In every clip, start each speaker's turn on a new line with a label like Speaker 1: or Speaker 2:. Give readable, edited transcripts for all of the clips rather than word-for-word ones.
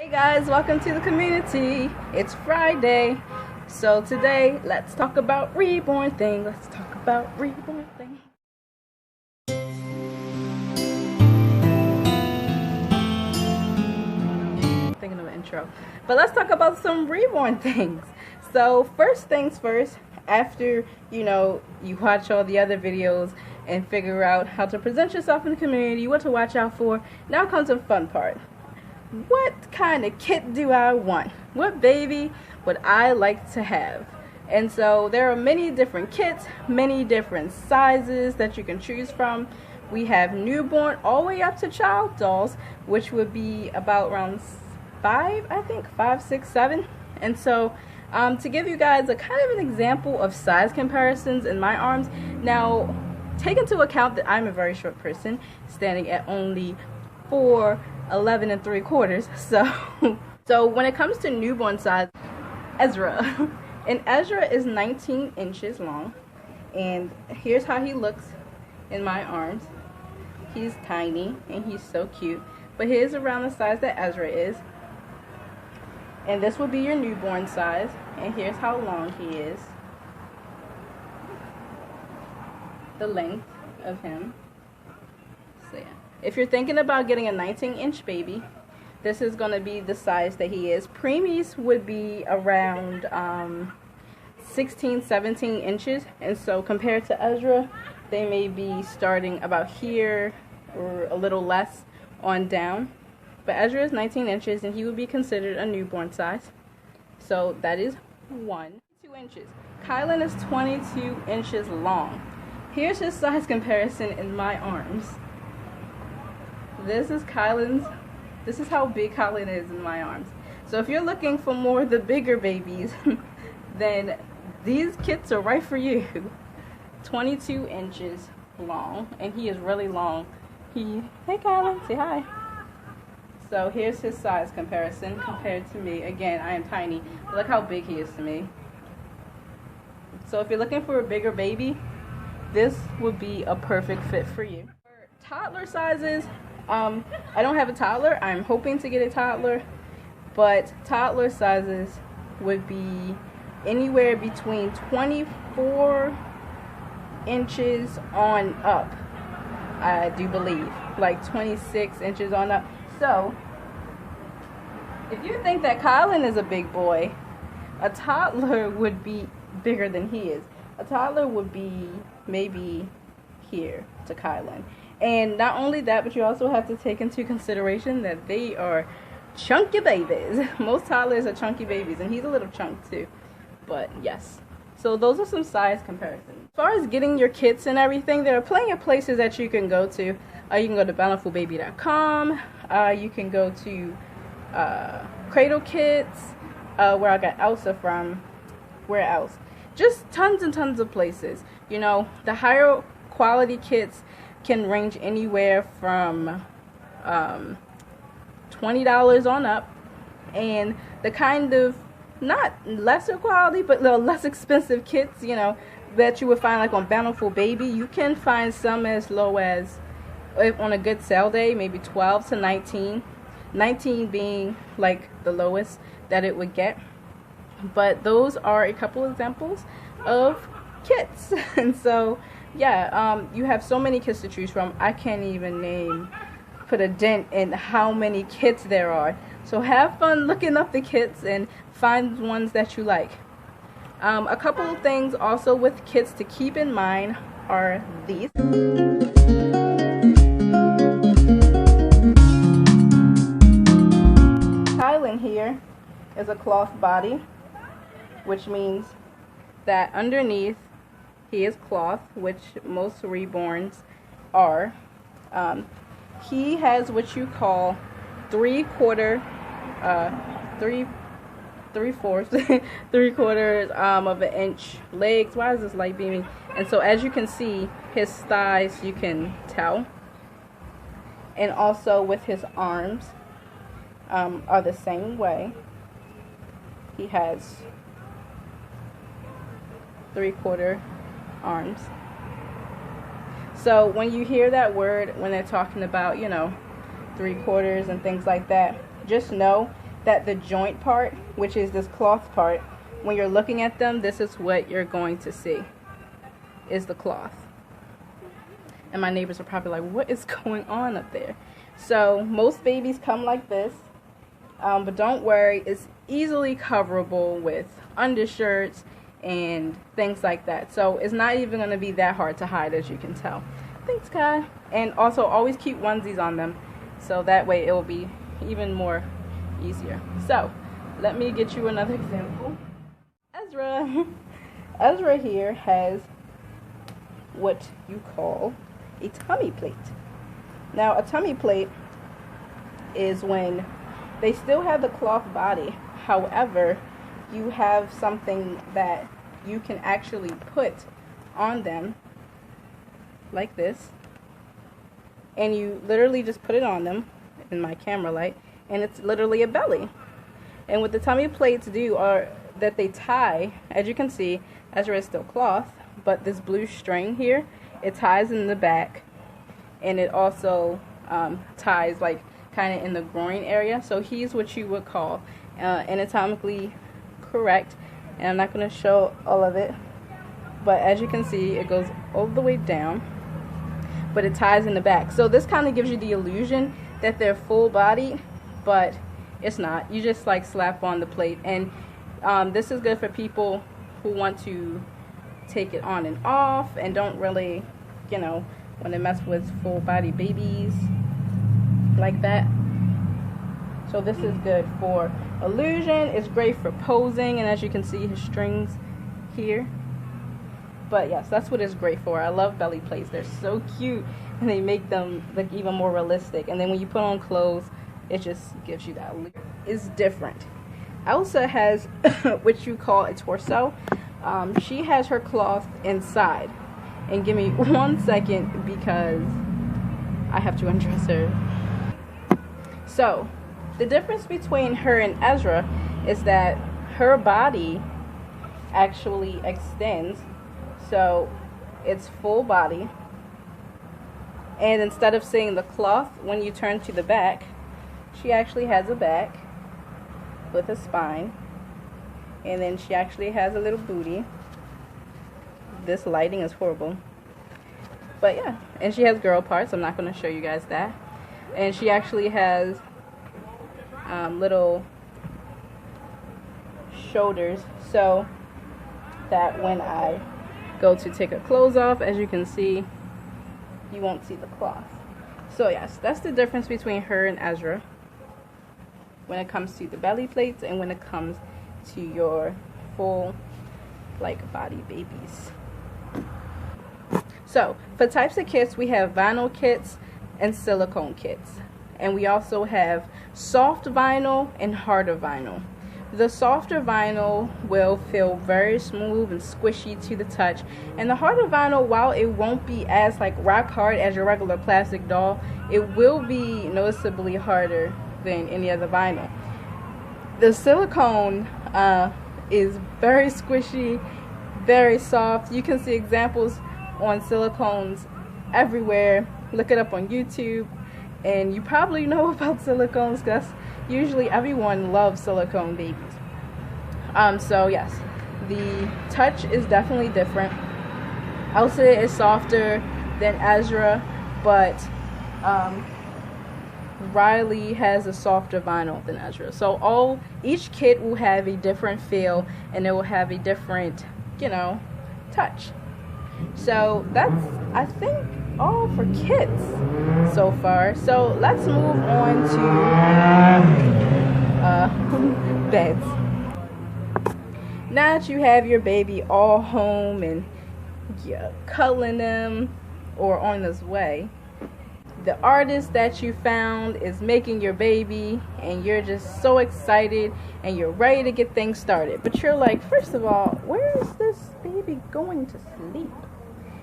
Speaker 1: Hey guys, welcome to the community. It's Friday, so today let's talk about Reborn thing. Let's talk about Reborn thing. Thinking of an intro, but let's talk about some Reborn things. So first things first, after you watch all the other videos and figure out how to present yourself in the community, what to watch out for, now comes the fun part. What kind of kit do I want? What baby would I like to have? And so there are many different kits, many different sizes that you can choose from. We have newborn all the way up to child dolls, which would be about around 5, I think, 5, 6, 7. And so to give you guys a kind of an example of size comparisons in my arms, now take into account that I'm a very short person, standing at only 4'11 3/4. So when it comes to newborn size, Ezra, and Ezra is 19 inches long, and here's how he looks in my arms. He's tiny and he's so cute, but here's around the size that Ezra is, and this will be your newborn size, and here's how long he is, the length of him. So yeah, if you're thinking about getting a 19-inch baby, this is going to be the size that he is. Preemies would be around 16, 17 inches. And so compared to Ezra, they may be starting about here or a little less on down. But Ezra is 19 inches and he would be considered a newborn size. So that is 2 inches. Kylan is 22 inches long. Here's his size comparison in my arms. This is how big Kylan is in my arms. So if you're looking for more of the bigger babies, then these kits are right for you. 22 inches long, and he is really long. Hey Kylan, say hi. So here's his size comparison compared to me. Again, I am tiny. Look how big he is to me. So if you're looking for a bigger baby, this would be a perfect fit for you. For toddler sizes, I don't have a toddler. I'm hoping to get a toddler, but toddler sizes would be anywhere between 24 inches on up, I do believe, like 26 inches on up. So if you think that Kylan is a big boy, a toddler would be bigger than he is. A toddler would be maybe here to Kylan. And not only that, but you also have to take into consideration that they are chunky babies. Most toddlers are chunky babies, and he's a little chunk too. But yes, so those are some size comparisons. As far as getting your kits and everything, there are plenty of places that you can go to. You can go to bountifulbaby.com. You can go to Cradle Kits, where I got Elsa from. Where else? Just tons and tons of places. The higher quality kits can range anywhere from $20 on up, and the kind of not lesser quality but less expensive kits that you would find like on Bountiful Baby, you can find some as low as, on a good sale day, maybe 12 to 19 being like the lowest that it would get. But those are a couple examples of kits. And so yeah, you have so many kits to choose from. I can't even put a dent in how many kits there are. So have fun looking up the kits and find ones that you like. A couple of things also with kits to keep in mind are these. Kylan here is a cloth body, which means that underneath he is cloth, which most Reborns are. He has what you call 3/4 of an inch legs. Why is this light beaming? And so as you can see, his thighs, you can tell, and also with his arms are the same way. He has 3/4 arms. So when you hear that word, when they're talking about, 3/4 and things like that, just know that the joint part, which is this cloth part, when you're looking at them, this is what you're going to see, is the cloth. And my neighbors are probably like, what is going on up there? So most babies come like this, but don't worry, it's easily coverable with undershirts and things like that. So it's not even going to be that hard to hide, as you can tell. Thanks, Kai. And also always keep onesies on them, so that way it will be even more easier. So let me get you another example. Ezra here has what you call a tummy plate. Now, a tummy plate is when they still have the cloth body, however, you have something that you can actually put on them like this, and you literally just put it on them in my camera light, and it's literally a belly. And what the tummy plates do are that they tie, as you can see, Ezra is still cloth, but this blue string here, it ties in the back, and it also ties like kind of in the groin area. So he's what you would call anatomically correct, and I'm not going to show all of it, but as you can see, it goes all the way down, but it ties in the back. So this kind of gives you the illusion that they're full body, but it's not. You just like slap on the plate, and this is good for people who want to take it on and off and don't really, you know, want to mess with full body babies like that. So this is good for illusion. It's great for posing, and as you can see, his strings here. But yes, that's what it's great for. I love belly plates. They're so cute, and they make them look even more realistic. And then when you put on clothes, it just gives you that look. It's different. Elsa has what you call a torso. She has her cloth inside. And give me 1 second because I have to undress her. So, the difference between her and Ezra is that her body actually extends. So, it's full body. And instead of seeing the cloth when you turn to the back, she actually has a back with a spine. And then she actually has a little booty. This lighting is horrible. But yeah, and she has girl parts. I'm not going to show you guys that. And she actually has little shoulders, so that when I go to take her clothes off, as you can see, you won't see the cloth. So yes, that's the difference between her and Ezra when it comes to the belly plates and when it comes to your full like body babies. So for types of kits, we have vinyl kits and silicone kits, and we also have soft vinyl and harder vinyl. The softer vinyl will feel very smooth and squishy to the touch, and the harder vinyl, while it won't be as like rock hard as your regular plastic doll, it will be noticeably harder than any other vinyl. The silicone is very squishy, very soft. You can see examples on silicones everywhere. Look it up on YouTube, and you probably know about silicones because usually everyone loves silicone babies. So yes, the touch is definitely different. Elsa is softer than Ezra, but Riley has a softer vinyl than Ezra. So each kit will have a different feel, and it will have a different, you know, touch. So that's, I think, all for kits so far. So let's move on to beds. Now that you have your baby all home and you're cuddling them or on his way, the artist that you found is making your baby, and you're just so excited and you're ready to get things started. But you're like, first of all, where is this baby going to sleep?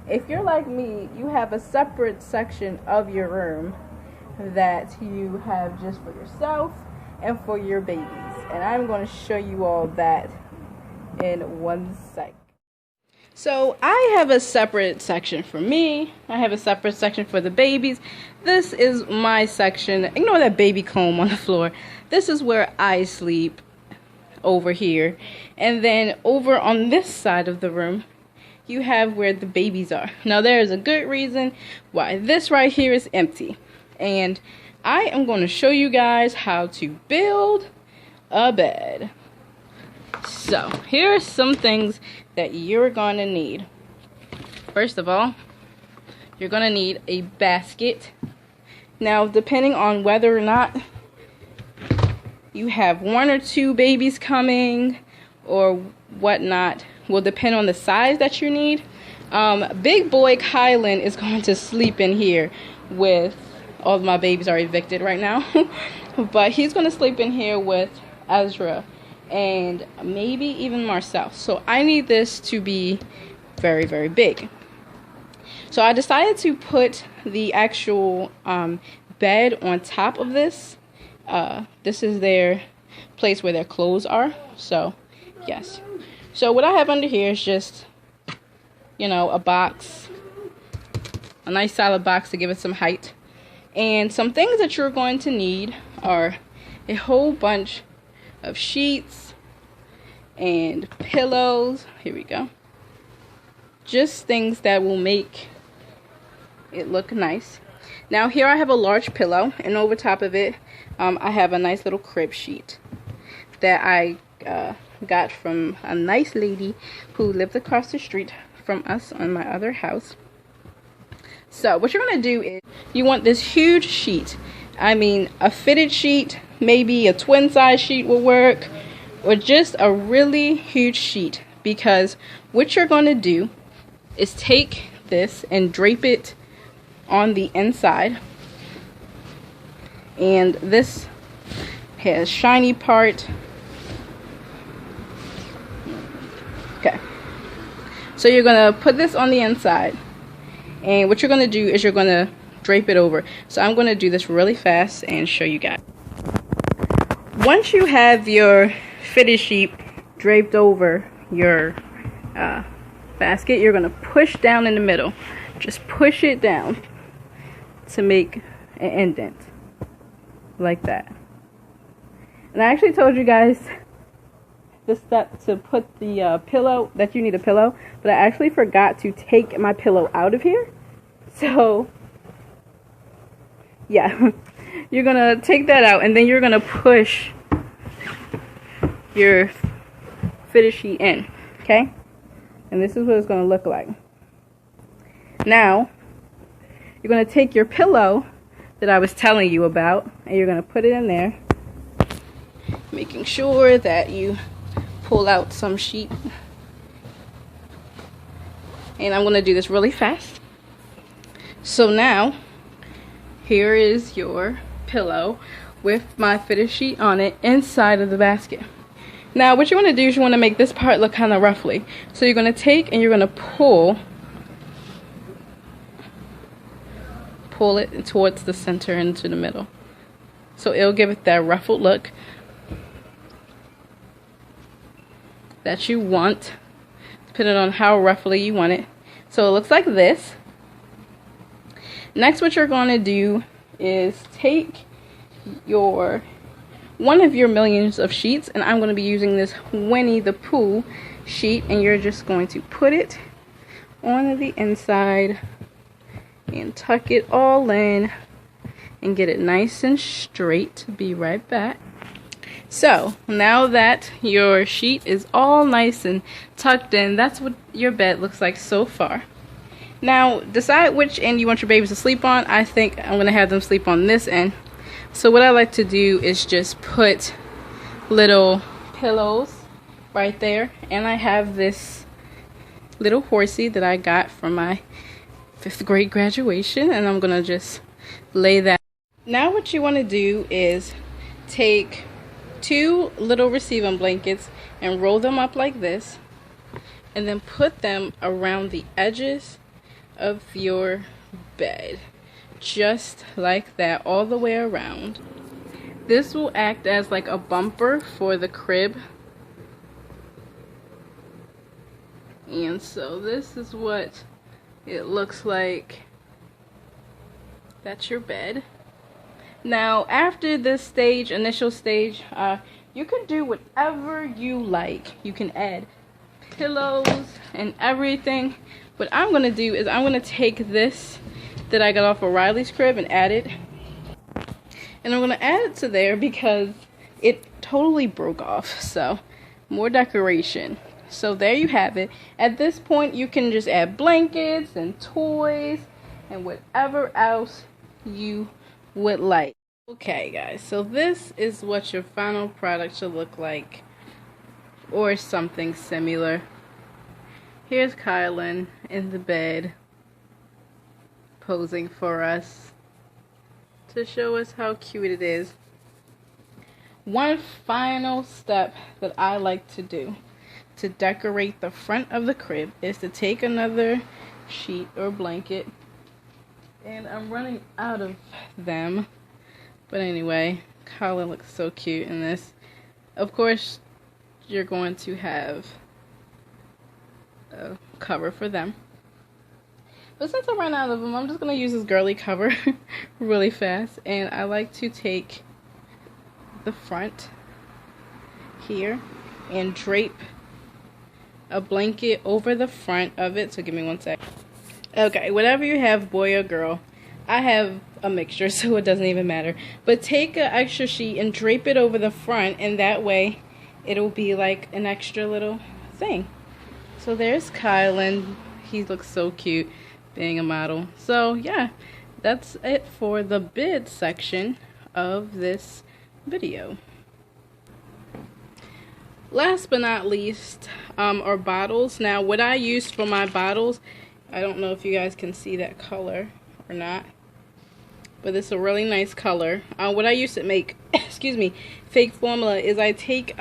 Speaker 1: If you're like me, you have a separate section of your room that you have just for yourself and for your babies. And I'm going to show you all that in 1 sec. So I have a separate section for me. I have a separate section for the babies. This is my section. Ignore that baby comb on the floor. This is where I sleep over here. And then over on this side of the room, you have where the babies are. Now there is a good reason why this right here is empty. And I am going to show you guys how to build a bed. So here are some things that you're going to need. First of all, you're going to need a basket. Now, depending on whether or not you have 1 or 2 babies coming or whatnot, will depend on the size that you need. Big boy Kylan is going to sleep in here with, all of my babies are evicted right now, but he's going to sleep in here with Ezra and maybe even Marcel. So I need this to be very, very big. So I decided to put the actual bed on top of this. This is their place where their clothes are. So yes. So what I have under here is just, you know, a box, a nice solid box to give it some height. And some things that you're going to need are a whole bunch of sheets and pillows. Here we go. Just things that will make it look nice. Now here I have a large pillow, and over top of it I have a nice little crib sheet that I got from a nice lady who lived across the street from us on my other house. So what you're going to do is you want this huge sheet. I mean, a fitted sheet, maybe a twin size sheet will work, or just a really huge sheet, because what you're going to do is take this and drape it on the inside. And this has shiny part. Okay. So you're going to put this on the inside. And what you're going to do is you're going to drape it over. So I'm going to do this really fast and show you guys. Once you have your fitted sheet draped over your basket, you're going to push down in the middle. Just push it down to make an indent. Like that. And I actually told you guys this step to put the pillow, that you need a pillow, but I actually forgot to take my pillow out of here. So yeah, you're gonna take that out, and then you're gonna push your fitted sheet in, okay? And this is what it's gonna look like. Now you're gonna take your pillow that I was telling you about, and you're gonna put it in there, making sure that you pull out some sheet. And I'm going to do this really fast. So now here is your pillow with my fitted sheet on it inside of the basket. Now what you want to do is you want to make this part look kind of roughly. So you're going to take and you're going to pull it towards the center into the middle. So it'll give it that ruffled look that you want, depending on how roughly you want it. So it looks like this. Next, what you're going to do is take one of your millions of sheets, and I'm going to be using this Winnie the Pooh sheet, and you're just going to put it on the inside and tuck it all in and get it nice and straight. Be right back. So now that your sheet is all nice and tucked in, that's what your bed looks like so far. Now decide which end you want your babies to sleep on. I think I'm going to have them sleep on this end. So what I like to do is just put little pillows right there. And I have this little horsey that I got from my 5th grade graduation, and I'm going to just lay that. Now what you want to do is take 2 little receiving blankets and roll them up like this, and then put them around the edges of your bed, just like that, all the way around. This will act as like a bumper for the crib, And so this is what it looks like. That's your bed. Now after this stage, initial stage, you can do whatever you like. You can add pillows and everything. What I'm gonna do is I'm gonna take this that I got off of Riley's crib and add it. And I'm gonna add it to there because it totally broke off. So more decoration. So there you have it. At this point you can just add blankets and toys and whatever else you would like. Okay guys, so this is what your final product should look like, or something similar. Here's Kylan in the bed posing for us to show us how cute it is. One final step that I like to do to decorate the front of the crib is to take another sheet or blanket, and I'm running out of them, but anyway, Kylan looks so cute in this. Of course you're going to have a cover for them, but since I ran out of them, I'm just going to use this girly cover really fast. And I like to take the front here and drape a blanket over the front of it. So give me one sec. Okay, whatever you have, boy or girl. I have a mixture, so it doesn't even matter. But take an extra sheet and drape it over the front, and that way it'll be like an extra little thing. So there's Kylan. He looks so cute being a model. So yeah, that's it for the bid section of this video. Last but not least are bottles. Now what I used for my bottles, I don't know if you guys can see that color or not, but it's a really nice color. What I used to make excuse me, fake formula is I take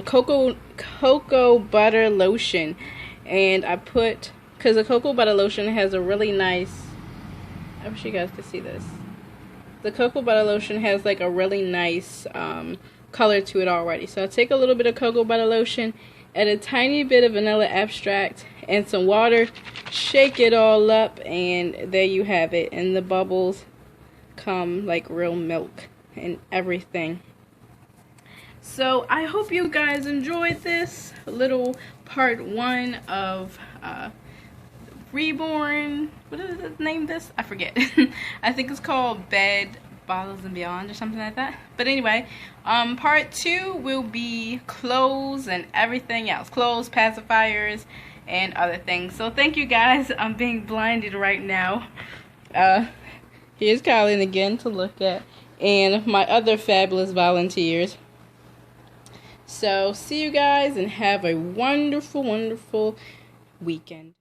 Speaker 1: cocoa butter lotion, and I put, because the cocoa butter lotion has a really nice, I wish you guys could see this. The cocoa butter lotion has like a really nice color to it already. So I take a little bit of cocoa butter lotion, add a tiny bit of vanilla extract and some water, shake it all up, and there you have it. And the bubbles come like real milk and everything. So I hope you guys enjoyed this little part 1 of Reborn. What did it name this? I forget. I think it's called Bed, Bottles and Beyond or something like that. But anyway, part 2 will be clothes and everything else. Clothes, pacifiers, and other things. So thank you guys. I'm being blinded right now. Here's Kylan again to look at, and my other fabulous volunteers. So see you guys and have a wonderful, wonderful weekend.